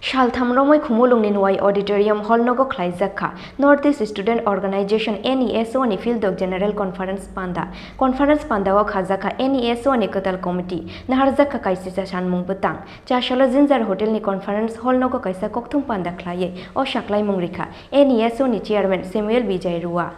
Shalthamromoi khumulungni nuai auditorium hall nogo Khiajakha Northeast Student Organization NESO ni Phildok General Conference Panda o Khiajakha NESO ni Kwtal Committee naharjakha kaisisa sanmung betang chashalo Jinjar Hotel ni Conference hall nogo kaisa kokthum Panda khlaye o shaklai mungrikha NESO ni Chairman Samuel Bijay Rua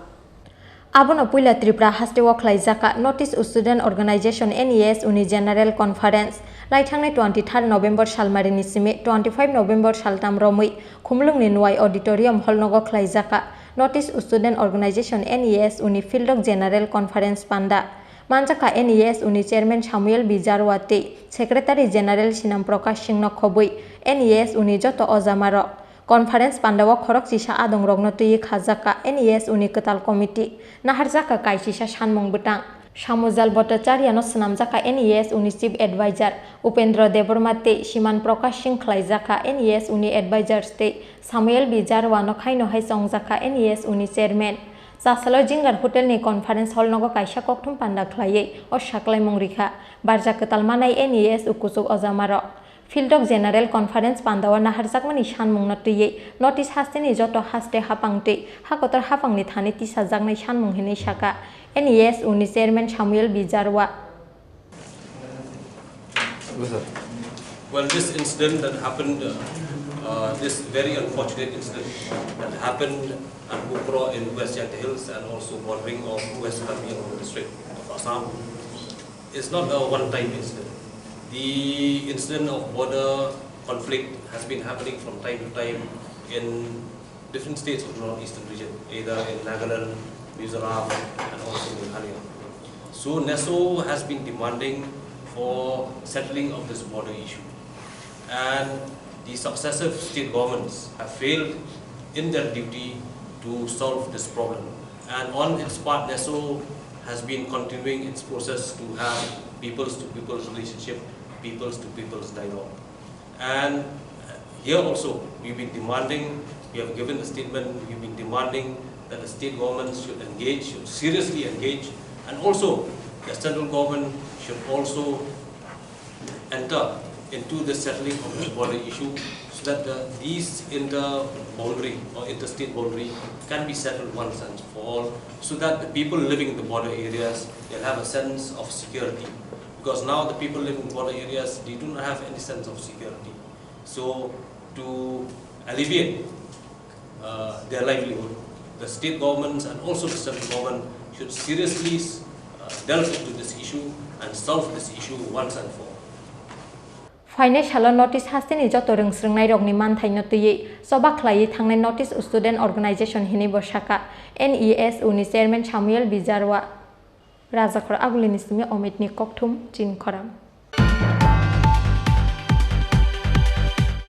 Abono puila Tripura haste o Khiajakha Northeast Student Organization NESO ni General Conference Laithangni 23 November salmari ni simi 25 November saltam romui khumlungni nuai auditorium hall nogo Khiajakha Northeast Student Organization NESO ni Phildok General Conference Panda Manjaka NESO ni Chairman Samuel Bijay Secretary General Sinam Prakash Singh no khobui NESO ni joto ojamaro Conference Panda o Khorang sisa adong rogno tui Khiajakha NESO ni Kwtal Committee naharjakha kaisisa sanmung betang Samujal Bhattacharya no swnamjakha NESO ni Chief Advisor Upendra Debormate Siman Prakash Singh Khiajakha NESO ni Advisors te Samuel Bijay no khaino hai songjakha NESO ni Chairman Sasalo Jingar Hotel ni Conference hall nogo kaisa kokthum Panda khlaye o saklai mungrikha barja Kwtal manai NESO kusuk ojamaro Phildok General Conference Panda o naharjakmani sanmung no tuye notice hasteni joto haste hapangte hakotar hapangni thani tisajaknai sanmung hinai saka NESO ni Chairman Samuel Bijay Well, this incident that happened, this very unfortunate incident that happened at Tripura in West Yat Hills and also bordering of West Kameng district of Assam is not a one-time incident. The incident of border conflict has been happening from time to time in different states of the northeastern region, either in Nagaland, Mizoram, and also Meghalaya. So NESO has been demanding for settling of this border issue, and the successive state governments have failed in their duty to solve this problem. And on its part, NESO has been continuing its process to have peoples-to-peoples relationship, peoples-to-peoples dialogue. And here also, we've been demanding, we have given a statement, we've been demanding that the state governments should engage, should seriously engage, and also the central government should also enter into the settling of the border issue so that these inter-boundary or interstate boundary can be settled once and for all, so that the people living in the border areas will have a sense of security. Because now the people living in border areas, they do not have any sense of security. So to alleviate their livelihood, the state governments and also the central government should seriously delve into this issue and solve this issue once and for all. Financial notice hasteni joto rengsrengnai rogni manthai no tuye soba khlai thangnai Notice Student Organization hini bosaka NESO ni Chairman Samuel Bijay Rajakhor abulini simi omitni kokthum Chin Khorang